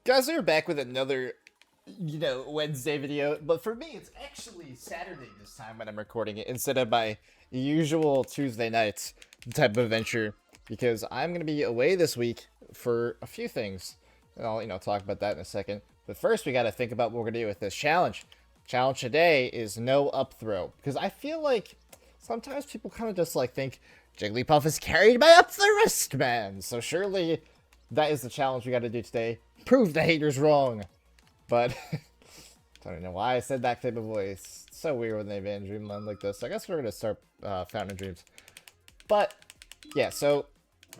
Guys, we're back with another, Wednesday video. But for me, it's actually Saturday this time when I'm recording it instead of my usual Tuesday night type of adventure. Because I'm going to be away this week for a few things. And I'll, talk about that in a second. But first, we got to think about what we're going to do with this challenge. Challenge today is no up throw. Because I feel like sometimes people kind of just, think Jigglypuff is carried by up the wristband. So surely that is the challenge we got to do today. Prove the haters wrong. But I don't know why I said that type of voice. It's so weird when they ban Dreamland like this. I guess we're going to start Fountain of Dreams. But yeah, so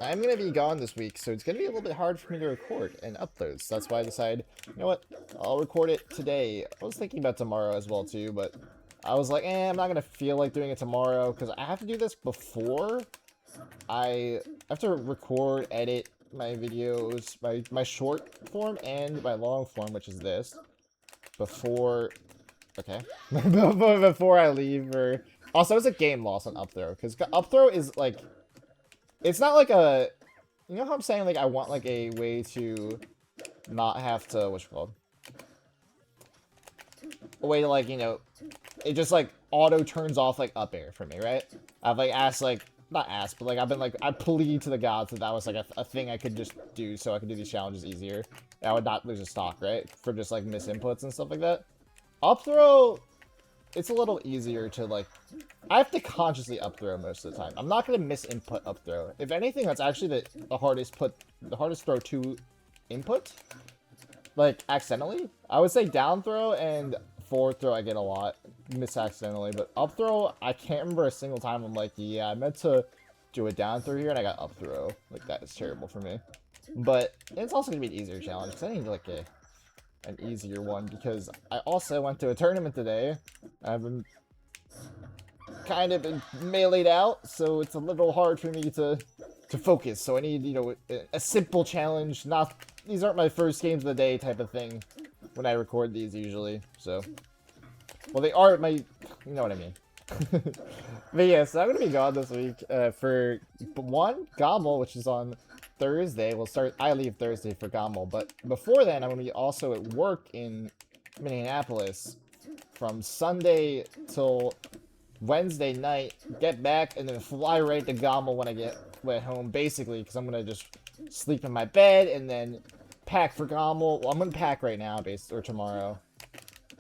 I'm going to be gone this week, so it's going to be a little bit hard for me to record and upload. So that's why I decided, you know what, I'll record it today. I was thinking about tomorrow as well too, but I was like, I'm not going to feel like doing it tomorrow because I have to do this before I have to record, edit my videos, my short form and my long form, which is this, before, okay, before I leave. Or also, it's a game loss on up throw, because up throw is like, it's not like a, you know how I'm saying, like, I want like a way to not have to, what's it called, a way to, like, it just like auto turns off like up air for me, right? I've like asked, like, not asked, but like I've been like, I plead to the gods that was like a thing I could just do so I could do these challenges easier. I would not lose a stock, right? For just like miss inputs and stuff like that. Up throw, it's a little easier to like, I have to consciously up throw most of the time. I'm not gonna miss input up throw. If anything, that's actually the hardest throw to input, like accidentally. I would say down throw and forward throw I get a lot miss accidentally, but up throw I can't remember a single time I'm like, yeah, I meant to do a down throw here and I got up throw. Like, that is terrible for me. But it's also gonna be an easier challenge because I need like an easier one, because I also went to a tournament today. I've been kind of been meleeed out, so it's a little hard for me to focus. So I need, a simple challenge. Not, these aren't my first games of the day type of thing when I record these usually. So, well, they are my, you know what I mean. But yeah, so I'm gonna be gone this week for one, Gommel, which is on Thursday. I leave Thursday for Gommel, but before then I'm gonna be also at work in Minneapolis from Sunday till Wednesday night, get back, and then fly right to Gommel when I get home, basically, because I'm gonna just sleep in my bed and then pack for Gommel. Well, I'm gonna pack right now, or tomorrow,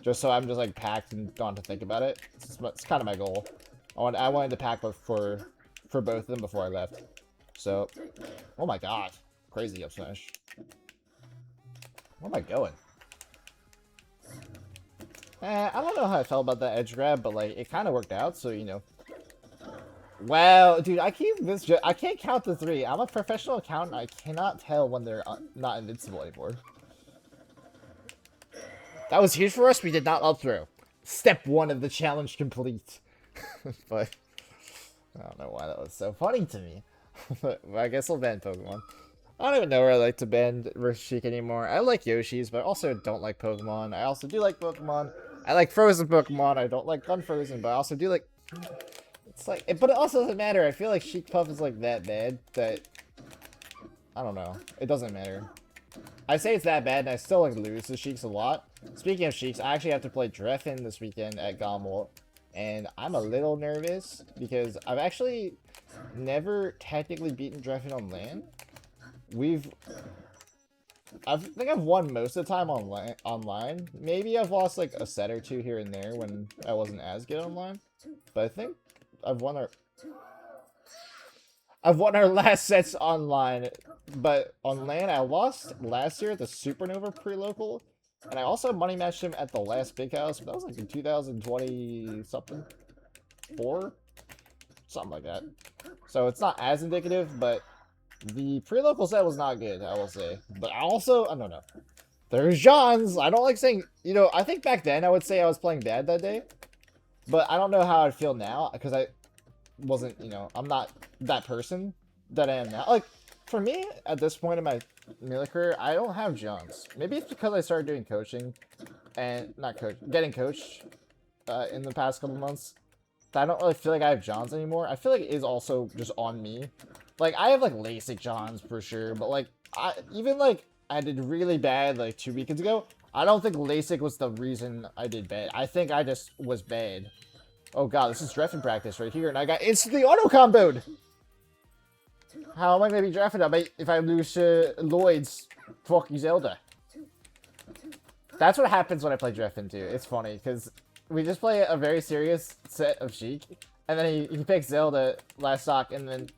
just so I'm just like packed and don't have to think about it. It's kind of my goal. I wanted to pack for both of them before I left. So, oh my god, crazy up smash. Where am I going? I don't know how I felt about that edge grab, but like it kind of worked out. So Wow, dude, I can't count the 3. I'm a professional accountant. I cannot tell when they're not invincible anymore. That was huge for us. We did not up throw. Step 1 of the challenge complete. But I don't know why that was so funny to me. But I guess I'll ban Pokemon. I don't even know where I like to ban Sheik anymore. I like Yoshi's, but I also don't like Pokemon. I also do like Pokemon. I like frozen Pokemon. I don't like unfrozen, but I also do like... It's like... But it also doesn't matter. I feel like Sheik Puff is like that bad that... I don't know. It doesn't matter. I say it's that bad, and I still like lose to Sheiks a lot. Speaking of Sheiks, I actually have to play Dreffin this weekend at Gommel. And I'm a little nervous because I've actually never technically beaten Dreffin on land. I think I've won most of the time online. Maybe I've lost like a set or two here and there when I wasn't as good online. But I think I've won our last sets online. But on land, I lost last year at the Supernova pre-local. And I also money matched him at the last big house, but that was like in 2020 something, 4, something like that. So it's not as indicative, but the pre-local set was not good, I will say. But I don't know. There's John's. I don't like saying, I think back then I would say I was playing bad that day, but I don't know how I'd feel now because I wasn't, I'm not that person that I am now. Like, for me, at this point in my melee career, I don't have John's. Maybe it's because I started doing coaching, and getting coached in the past couple months. I don't really feel like I have John's anymore. I feel like it is also just on me. Like, I have like LASIK John's for sure, but like, even like I did really bad like 2 weekends ago. I don't think LASIK was the reason I did bad. I think I just was bad. Oh god, this is drafting practice right here, and I got instantly auto-comboed! How am I gonna be drafted if I lose to Lloyd's fucking Zelda? That's what happens when I play Driftin' too. It's funny, because we just play a very serious set of Sheik, and then he picks Zelda last stock, and then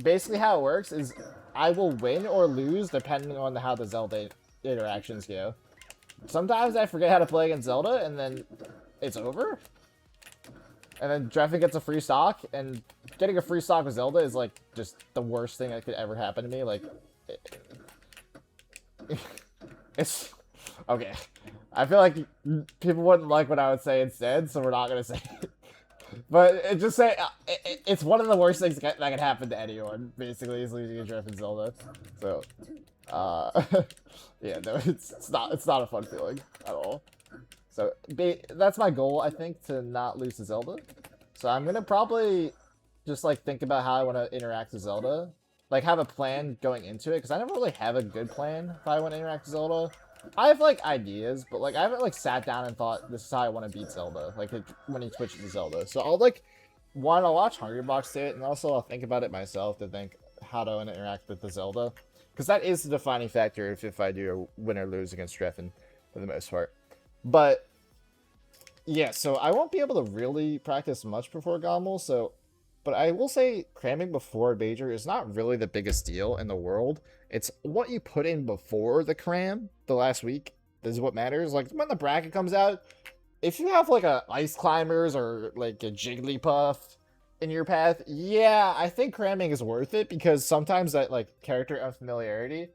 basically how it works is I will win or lose depending on how the Zelda interactions go. Sometimes I forget how to play against Zelda, and then it's over. And then Dreffin gets a free stock, and getting a free stock with Zelda is, like, just the worst thing that could ever happen to me. Like, it's... Okay. I feel like people wouldn't like what I would say instead, so we're not gonna say it. But just say, it's one of the worst things that can happen to anyone, basically, is losing a Dreffin Zelda. So, yeah, no, it's not a fun feeling at all. So, that's my goal, I think, to not lose to Zelda. So I'm gonna probably just, like, think about how I want to interact with Zelda. Like, have a plan going into it, because I never really have a good plan if I want to interact with Zelda. I have, like, ideas, but, like, I haven't, like, sat down and thought, this is how I want to beat Zelda, like, when he switches to Zelda. So I'll, like, want to watch Hungrybox do it, and also I'll think about it myself to think how to interact with the Zelda. Because that is the defining factor if I do win or lose against Dreffin, for the most part. But... yeah, so I won't be able to really practice much before Gommel, so... But I will say cramming before a major is not really the biggest deal in the world. It's what you put in before the cram, the last week, is what matters. Like, when the bracket comes out, if you have, like, a Ice Climbers or, like, a Jigglypuff in your path, yeah, I think cramming is worth it, because sometimes that, like, character unfamiliarity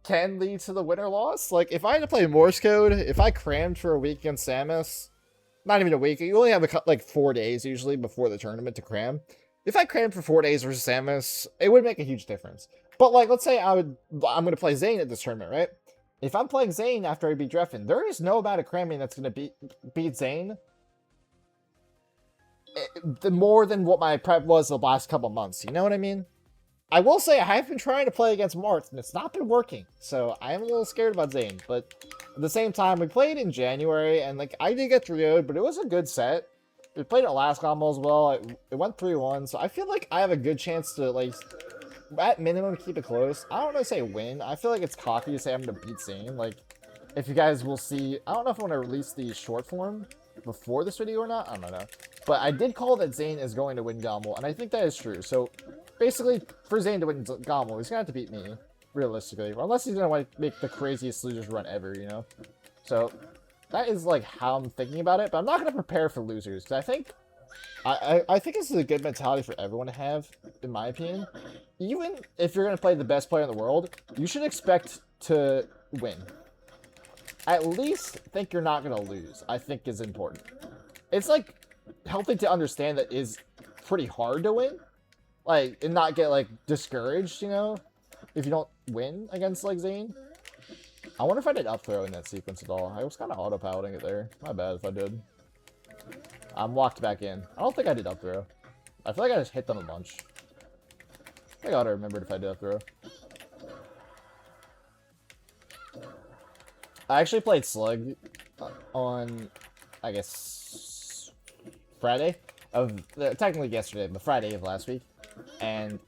can lead to the win or loss. Like, if I had to play Morse Code, if I crammed for a week against Samus... not even a week. You only have, like, 4 days usually before the tournament to cram. If I crammed for 4 days versus Samus, it would make a huge difference. But, like, let's say I'm going to play Zane at this tournament, right? If I'm playing Zane after I beat Dreffin, there is no amount of cramming that's going to beat Zane more than what my prep was the last couple months. You know what I mean? I will say I have been trying to play against Marth, and it's not been working. So I am a little scared about Zane. But at the same time, we played in January, and, like, I did get 3-0'd, but it was a good set. We played it last combo as well. It went 3-1, so I feel like I have a good chance to, like, at minimum, keep it close. I don't want to say win. I feel like it's cocky to say I'm going to beat Zane. Like, if you guys will see... I don't know if I want to release the short form before this video or not. I don't know. But I did call that Zane is going to win Gommel, and I think that is true. So... basically, for Zane to win Gommel, he's going to have to beat me, realistically. Unless he's going to make the craziest losers run ever, you know? So, that is, like, how I'm thinking about it. But I'm not going to prepare for losers, because I think... I think this is a good mentality for everyone to have, in my opinion. Even if you're going to play the best player in the world, you should expect to win. At least think you're not going to lose, I think is important. It's, like, healthy to understand that is pretty hard to win. Like, and not get, like, discouraged, you know? If you don't win against, like, Zane. I wonder if I did up throw in that sequence at all. I was kind of autopiloting it there. My bad if I did. I'm locked back in. I don't think I did up throw. I feel like I just hit them a bunch. I think I ought to remember if I did up throw. I actually played Slug on, I guess, Friday. Technically yesterday, but Friday of last week. And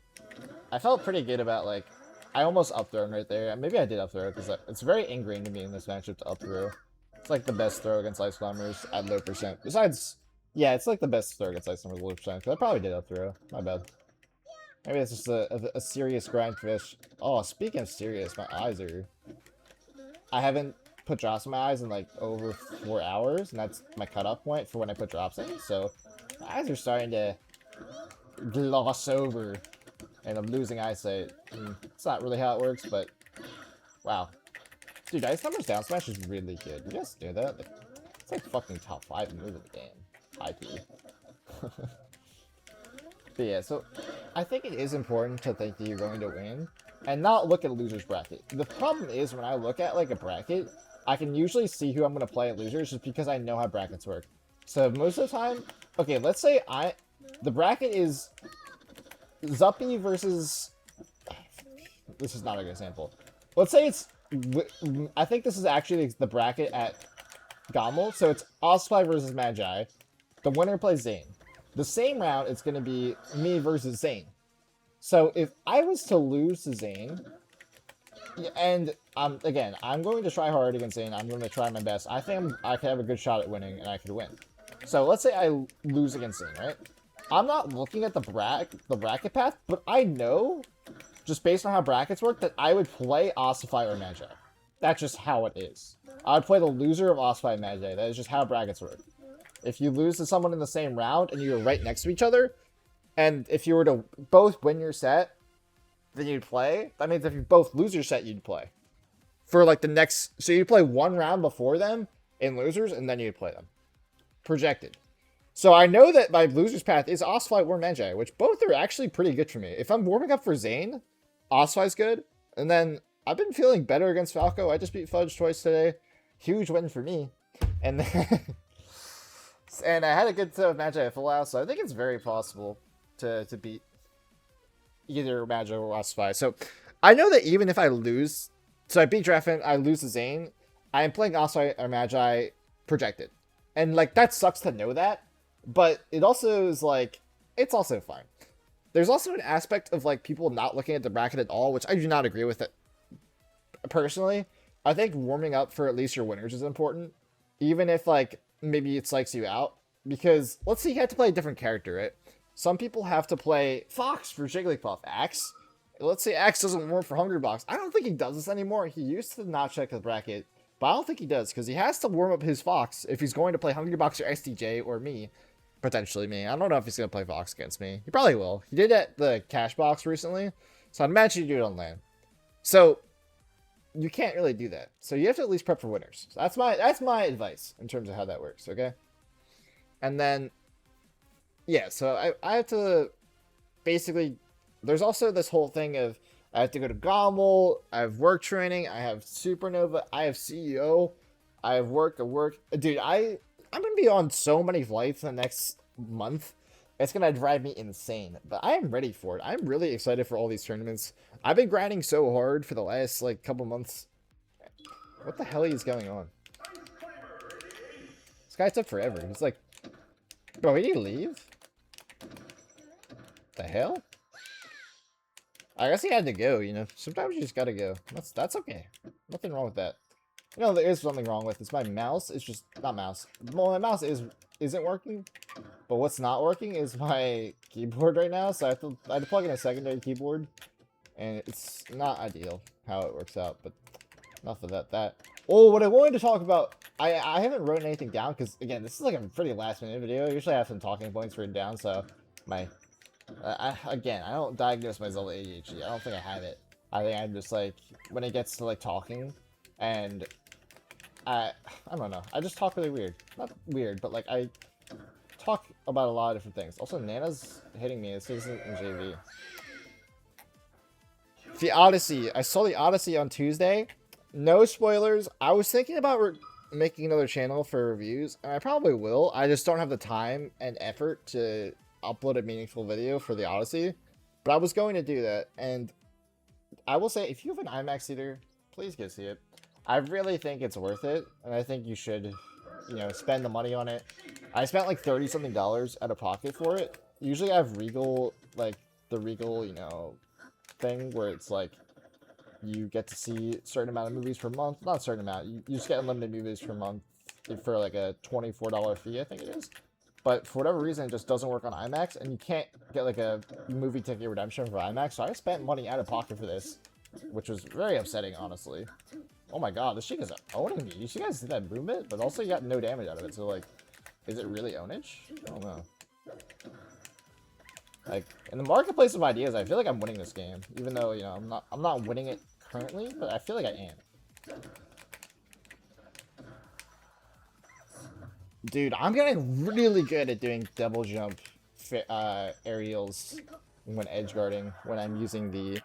I felt pretty good about, like, I almost up thrown right there. Maybe I did up throw, because it's very ingrained to me in this matchup to up throw. It's like the best throw against Ice Climbers at low percent. Besides, yeah, it's like the best throw against Ice Climbers at low percent. I probably did up throw. My bad. Maybe it's just a serious grind fish. Oh, speaking of serious, my eyes are... I haven't put drops in my eyes in, like, over 4 hours, and that's my cutoff point for when I put drops in, so my eyes are starting to gloss over, and I'm losing eyesight. It's not really how it works, but wow. Dude, Ice Numbers down smash is really good. You guys know that? Like, it's like fucking top 5 move of the game. IP. But yeah, so I think it is important to think that you're going to win and not look at a loser's bracket. The problem is when I look at, like, a bracket, I can usually see who I'm going to play at losers just because I know how brackets work. So most of the time, okay, let's say the bracket is Zuppy versus... This is not a good example. Let's say it's I think this is actually the bracket at Gommel. So it's Osprey versus Magi. The winner plays Zane. The same round, it's going to be me versus Zane. So if I was to lose to Zane, and again, I'm going to try hard against Zane. I'm going to try my best. I think I could have a good shot at winning, and I could win. So let's say I lose against Zane, right? I'm not looking at the bracket path, but I know, just based on how brackets work, that I would play Ossify or Magi. That's just how it is. I would play the loser of Ossify and Magi. That is just how brackets work. If you lose to someone in the same round and you're right next to each other, and if you were to both win your set, then you'd play. That means if you both lose your set, you'd play. For like the next... So you'd play one round before them in losers, and then you'd play them. Projected. So I know that my loser's path is Ossify or Magi, which both are actually pretty good for me. If I'm warming up for Zane, Ossify's good. And then I've been feeling better against Falco. I just beat Fudge twice today. Huge win for me. And then... And I had a good set with Magi at full house, so I think it's very possible to beat either Magi or Ossify. So I know that even if I lose, so I beat Drafen, I lose to Zane, I am playing Ossify or Magi projected. And like that sucks to know that, but it also is like, it's also fine. There's also an aspect of like people not looking at the bracket at all, which I do not agree with it. Personally, I think warming up for at least your winners is important, even if like maybe it psychs you out, because let's say you have to play a different character, right? Some people have to play Fox for Jigglypuff. Axe. Let's say Axe doesn't warm for Hungrybox. I don't think he does this anymore. He used to not check the bracket, but I don't think he does, because he has to warm up his Fox if he's going to play Hungrybox or SDJ or me. Potentially me. I don't know if he's going to play Fox against me. He probably will. He did at the Cash Box recently, so I'd imagine you do it on LAN. So you can't really do that. So you have to at least prep for winners. So that's my advice in terms of how that works, okay? And then, yeah, so I have to basically, there's also this whole thing of I have to go to Gommel, I have work training, I have Supernova, I have CEO, I have work. Dude, I'm going to be on so many flights in the next month. It's going to drive me insane, but I am ready for it. I'm really excited for all these tournaments. I've been grinding so hard for the last, like, couple months. What the hell is going on? This guy took forever. He's like, bro, did he leave? The hell? I guess he had to go, you know. Sometimes you just gotta go. That's okay. Nothing wrong with that. You know, there is something wrong with this. My mouse is just... Not mouse. Well, my mouse isn't working. But what's not working is my keyboard right now. So I had to plug in a secondary keyboard. And it's not ideal how it works out. But enough of that. Oh, what I wanted to talk about... I haven't written anything down because, again, this is like a pretty last-minute video. Usually I have some talking points written down, so my... again, I don't diagnose myself with ADHD. I don't think I have it. I think I'm just, like, when it gets to, like, talking, and I don't know. I just talk really weird. Not weird, but, like, I talk about a lot of different things. Also, Nana's hitting me. This isn't in JV. The Odyssey. I saw the Odyssey on Tuesday. No spoilers. I was thinking about making another channel for reviews, and I probably will. I just don't have the time and effort to upload a meaningful video for the Odyssey, but I was going to do that. And I will say, if you have an IMAX theater, please go see it. I really think it's worth it, and I think you should, you know, spend the money on it. I spent like $30-something out of pocket for it. Usually I have Regal, like the Regal, you know, thing where it's like you get to see a certain amount of movies per month. Not a certain amount, you just get unlimited movies per month for like a $24 fee, I think it is. But for whatever reason, it just doesn't work on IMAX, and you can't get like a movie ticket redemption for IMAX. So I spent money out of pocket for this, which was very upsetting, honestly. Oh my god, this chick is owning me. You guys see that movement? But also you got no damage out of it, so like, is it really ownage? I don't know. Like, in the marketplace of ideas, I feel like I'm winning this game. Even though, you know, I'm not winning it currently, but I feel like I am. Dude, I'm getting really good at doing double jump aerials when edge guarding, when I'm using the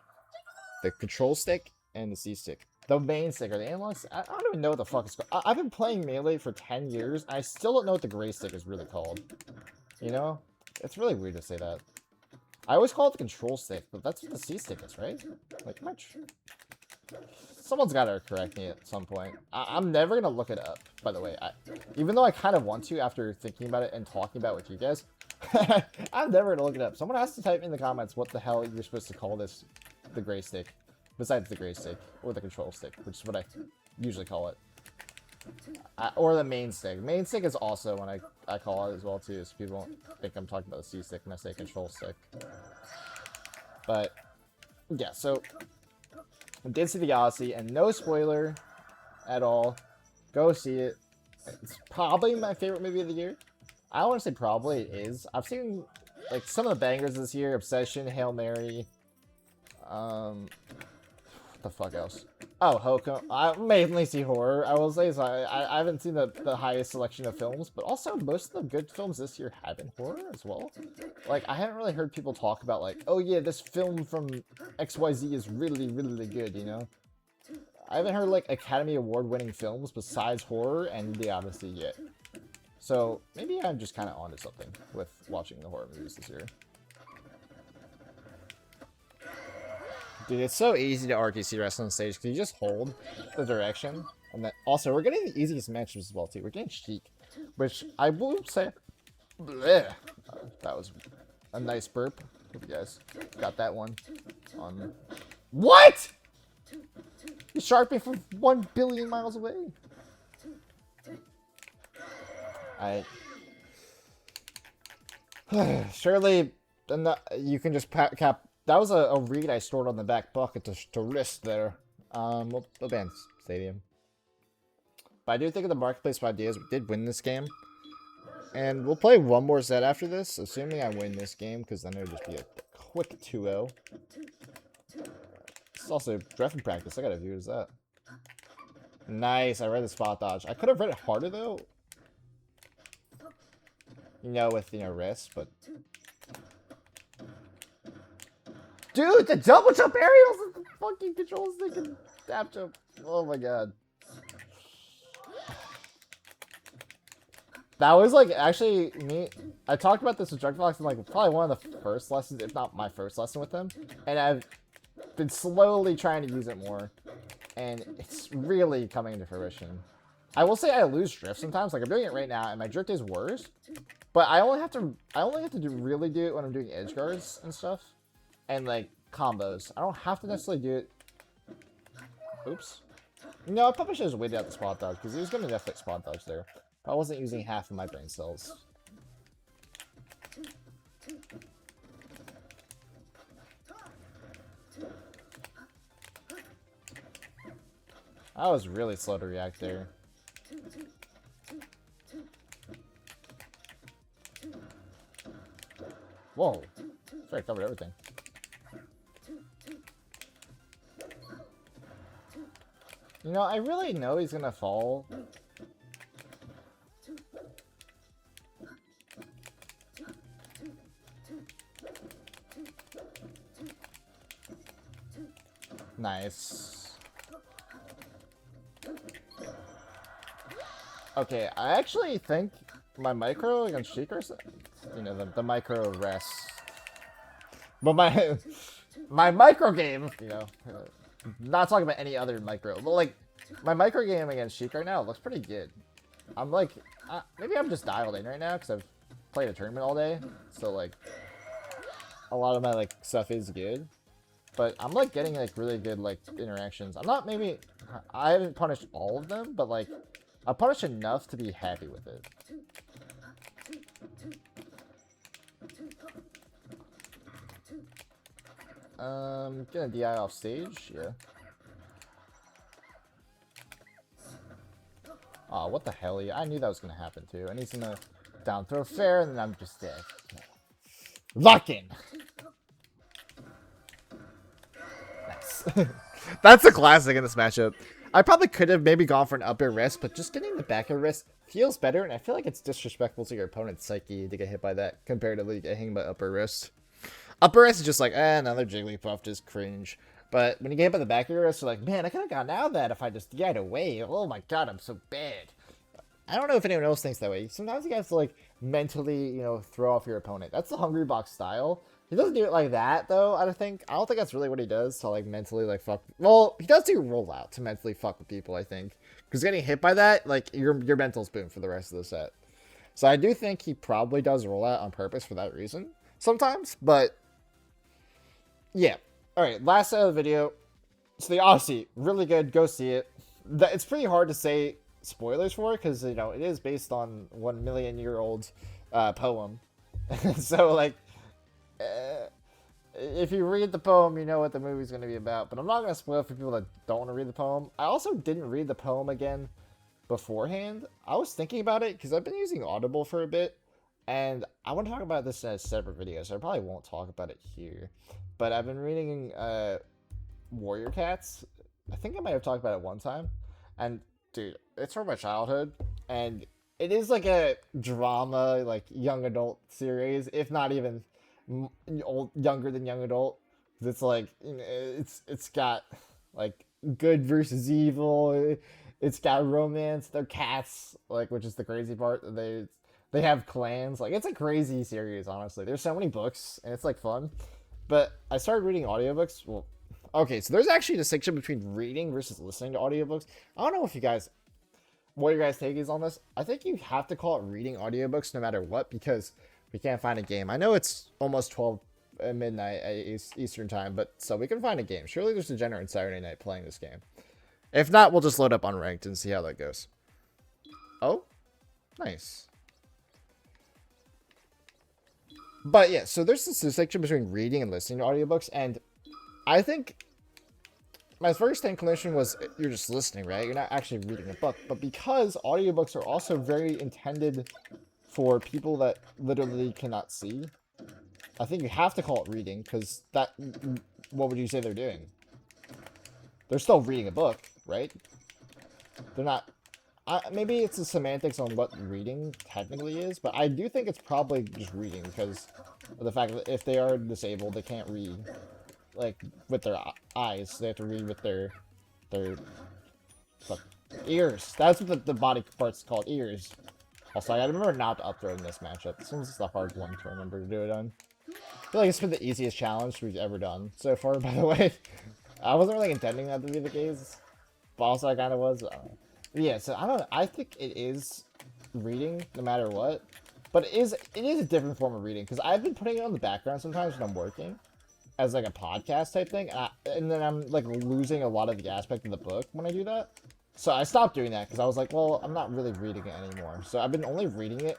control stick and the C stick. The main stick or the analog stick. I don't even know what the fuck it's called. I've been playing Melee for 10 years. I still don't know what the gray stick is really called. You know? It's really weird to say that. I always call it the control stick, but that's what the C stick is, right? Like, much. Someone's got to correct me at some point. I'm never gonna look it up, by the way. Even though I kind of want to after thinking about it and talking about it with you guys, I'm never gonna look it up. Someone has to type in the comments what the hell you're supposed to call this, the gray stick, besides the gray stick or the control stick, which is what I usually call it, or the main stick. Main stick is also when I call it as well too, so people don't think I'm talking about the C stick when I say control stick. But yeah, so I did see the Odyssey, and no spoiler at all. Go see it. It's probably my favorite movie of the year. I don't want to say probably, it is. I've seen like some of the bangers this year: Obsession, Hail Mary. What the fuck else? Oh, Hokum. I mainly see horror, I will say. So I haven't seen the highest selection of films, but also most of the good films this year have been horror as well. Like, I haven't really heard people talk about, like, oh yeah, this film from XYZ is really, really good, you know? I haven't heard, like, Academy Award-winning films besides horror and The Odyssey yet. So, maybe I'm just kind of onto something with watching the horror movies this year. Dude, it's so easy to RKC wrestle on stage because you just hold the direction. And then also, we're getting the easiest matches as well, too. We're getting Sheik, which I will say, bleh, that was a nice burp. Hope you guys got that one on. What? You sharked me from 1 billion miles away. Surely, you can just cap. That was a read I stored on the back pocket to wrist there. We'll ban Stadium. But I do think of the Marketplace of Ideas. We did win this game. And we'll play one more set after this, assuming I win this game, because then it'll just be a quick 2-0. This is also dressing practice. I gotta view is that. Nice, I read the spot dodge. I could have read it harder, though. You know, with, you know, wrist, but... Dude, the double jump aerials and the fucking control stick and tap jump. Oh my god. That was like actually me. I talked about this with Drugfox in like probably one of the first lessons, if not my first lesson with them. And I've been slowly trying to use it more. And it's really coming into fruition. I will say I lose drift sometimes. Like I'm doing it right now and my drift is worse. But I only have to really do it when I'm doing edge guards and stuff. And, like, combos. I don't have to necessarily do it. Oops. No, I probably should have waited out the spot dodge, because he was going to definitely spot dodge there. I wasn't using half of my brain cells. I was really slow to react there. Whoa. Sorry, I covered everything. You know, I really know he's gonna fall. Nice. Okay, I actually think my micro against Sheik or something, you know, the micro rest. But my micro game, you know, not talking about any other micro, but like my micro game against Sheik right now looks pretty good. I'm like, maybe I'm just dialed in right now because I've played a tournament all day, so like a lot of my like stuff is good. But I'm like getting like really good like interactions. I haven't punished all of them, but like I punished enough to be happy with it. Gonna DI off stage, yeah. Aw, what the hell? I knew that was gonna happen too. And he's gonna down throw fair, and then I'm just dead. Lock in! Nice. That's a classic in this matchup. I probably could have maybe gone for an up air wrist, but just getting the back air wrist feels better, and I feel like it's disrespectful to your opponent's psyche to get hit by that, comparatively getting by upper wrist. Upper wrist is just like, another Jigglypuff, just cringe. But when you get hit by the back of your wrist, you're like, man, I could have gotten out of that if I just DI'd away. Oh my god, I'm so bad. I don't know if anyone else thinks that way. Sometimes you have to, like, mentally, you know, throw off your opponent. That's the Hungry Box style. He doesn't do it like that, though, I don't think. I don't think that's really what he does to, like, mentally, like, fuck. Well, he does do rollout to mentally fuck with people, I think. Because getting hit by that, like, your mental's boom for the rest of the set. So I do think he probably does rollout on purpose for that reason sometimes, but yeah. Alright, last set of the video. So the Odyssey, really good, go see it. It's pretty hard to say spoilers for it, because, you know, it is based on 1,000,000-year-old poem. So, like, if you read the poem, you know what the movie's going to be about. But I'm not going to spoil it for people that don't want to read the poem. I also didn't read the poem again beforehand. I was thinking about it because I've been using Audible for a bit. And I want to talk about this in a separate video, so I probably won't talk about it here. But I've been reading Warrior Cats. I think I might have talked about it one time. And, dude, it's from my childhood. And it is like a drama, like, young adult series, if not even younger than young adult. It's like, you know, it's got like good versus evil. It's got romance. They're cats, like, which is the crazy part. They have clans. Like, it's a crazy series, honestly. There's so many books and it's like fun. But I started reading audiobooks. Well, okay, so there's actually a distinction between reading versus listening to audiobooks. I don't know if you guys, what your guys' take is on this. I think you have to call it reading audiobooks no matter what, because we can't find a game. I know it's almost 12 at midnight at Eastern time, but so we can find a game. Surely there's a degenerate Saturday night playing this game. If not, we'll just load up unranked and see how that goes. Oh, nice. But yeah, so there's this distinction between reading and listening to audiobooks, and I think my first inclination was you're just listening, right? You're not actually reading a book. But because audiobooks are also very intended for people that literally cannot see, I think you have to call it reading, because that, what would you say they're doing? They're still reading a book, right? They're not, maybe it's the semantics on what reading technically is, but I do think it's probably just reading, because of the fact that if they are disabled, they can't read, like, with their eyes. They have to read with their ears. That's what the body part's called, ears. Also, I gotta remember not to up-throw in this matchup. This one's the hard one to remember to do it on. I feel like it's been the easiest challenge we've ever done so far, by the way. I wasn't really intending that to be the case, but also I kind of was. Yeah, so I don't know. I think it is reading no matter what, but it is a different form of reading, because I've been putting it on the background sometimes when I'm working as like a podcast type thing, and then I'm like losing a lot of the aspect of the book when I do that. So I stopped doing that because I was like, well, I'm not really reading it anymore. So I've been only reading it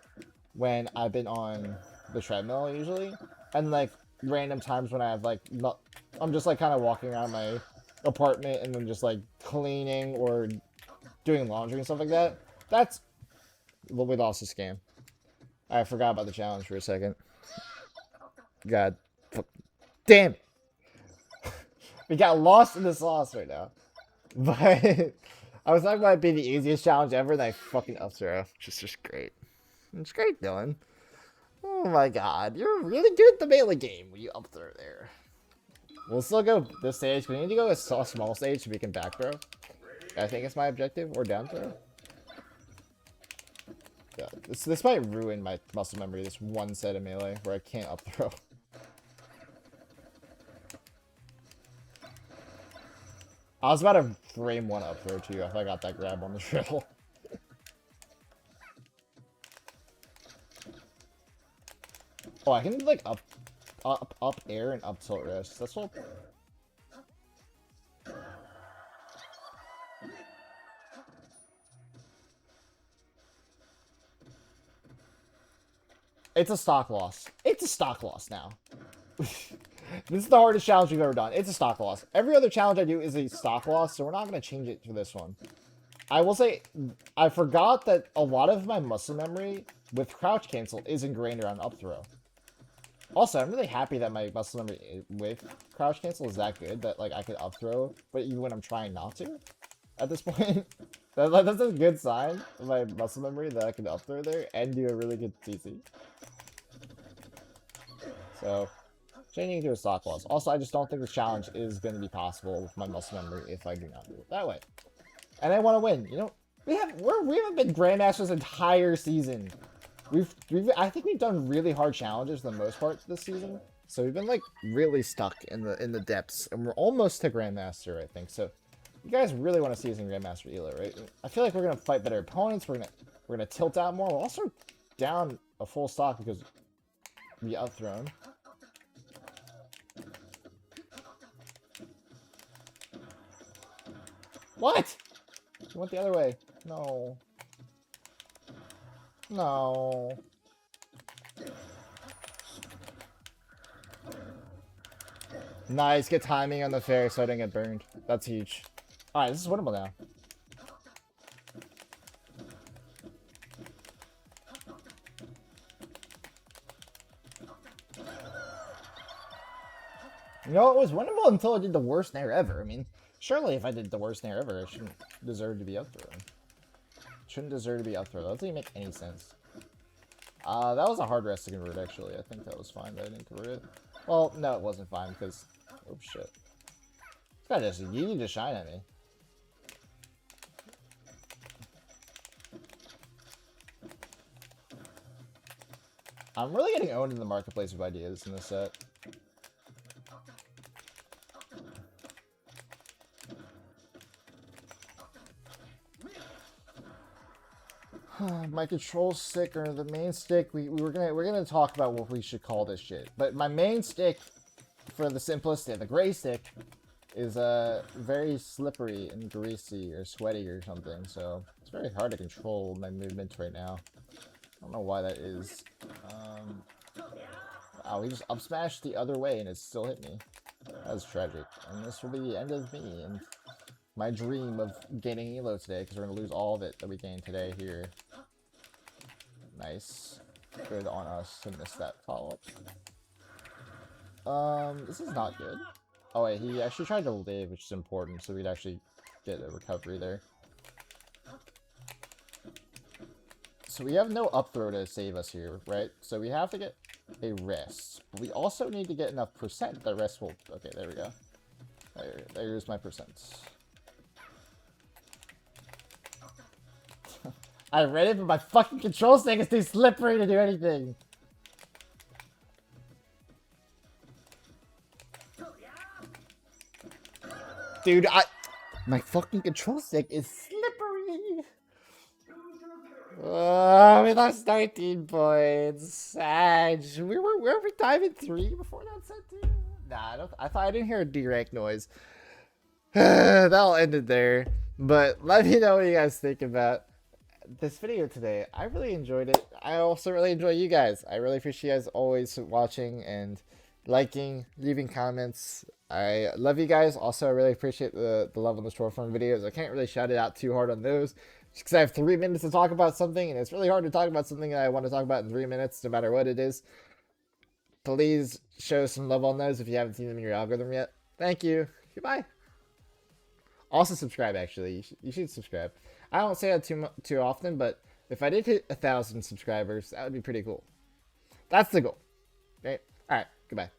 when I've been on the treadmill usually, and like random times when I have like I'm just like kind of walking around my apartment and then just like cleaning or doing laundry and stuff like that. That's what we lost this game. I forgot about the challenge for a second. God damn it. We got lost in the sauce right now. But I was talking about it being the easiest challenge ever, and I fucking up-throw. Which is just great. It's great, Dylan. Oh my god, you're really good at the melee game when you up-throw there. We'll still go this stage. We need to go a small stage so we can back throw. I think it's my objective, or down throw. Yeah, this might ruin my muscle memory, this one set of melee where I can't up-throw. I was about to frame one up throw too if I got that grab on the drill. Oh, I can like up air and up tilt wrist. That's what. It's a stock loss. It's a stock loss now. This is the hardest challenge we've ever done. It's a stock loss. Every other challenge I do is a stock loss, so we're not going to change it for this one. I will say, I forgot that a lot of my muscle memory with crouch cancel is ingrained around up throw. Also, I'm really happy that my muscle memory with crouch cancel is that good that like I could up throw, but even when I'm trying not to, at this point, that's a good sign of my muscle memory that I can up throw there and do a really good TC. So, changing to a stock loss. Also, I just don't think this challenge is going to be possible with my muscle memory if I do not do it that way. And I want to win. You know, we haven't been Grandmasters entire season. I think we've done really hard challenges for the most part this season. So we've been like really stuck in the depths, and we're almost to Grandmaster, I think. So you guys really want to see us in Grandmaster Elo, right? I feel like we're gonna fight better opponents. We're gonna tilt out more. We're also down a full stock because we upthrown. What? You went the other way. No. No. Nice, get timing on the fair so I didn't get burned. That's huge. Alright, this is winnable now. You know, it was winnable until I did the worst nair ever. I mean, surely if I did the worst nair ever, I shouldn't deserve to be up thrown. Shouldn't deserve to be up thrown. That doesn't even make any sense. That was a hard rest to convert, actually. I think that was fine that I didn't convert it. Well, no, it wasn't fine, because... Oh, shit. This guy just... You need to shine at me. I'm really getting owned in the marketplace of ideas in this set. My control stick or the main stick, we're gonna talk about what we should call this shit. But my main stick, for the simplest, the gray stick, is very slippery and greasy or sweaty or something. So it's very hard to control my movements right now. I don't know why that is. Wow, he just up smashed the other way and it still hit me. That was tragic. And this will be the end of me and my dream of gaining elo today, because we're going to lose all of it that we gained today here. Nice. Good on us to miss that follow-up. This is not good. Oh wait, he actually tried to live, which is important, so we'd actually get a recovery there. So we have no up throw to save us here, right? So we have to get a rest. But we also need to get enough percent that rest will... Okay, there we go. There's my percent. I read it, but my fucking control stick is too slippery to do anything. Dude, my fucking control stick is slippery. We lost 19 points. Sag. Were we diving 3 before that set too? Nah, I didn't hear a D-rank noise. That'll end it there. But let me know what you guys think about this video today. I really enjoyed it. I also really enjoy you guys. I really appreciate you guys always watching and liking, leaving comments. I love you guys. Also, I really appreciate the love on the storefront videos. I can't really shout it out too hard on those just because I have 3 minutes to talk about something, and it's really hard to talk about something that I want to talk about in 3 minutes, no matter what it is. Please show some love on those if you haven't seen them in your algorithm yet. Thank you. Goodbye. Also subscribe, actually. You should subscribe. I don't say that too often, but if I did hit 1,000 subscribers, that would be pretty cool. That's the goal. Okay? Alright, goodbye.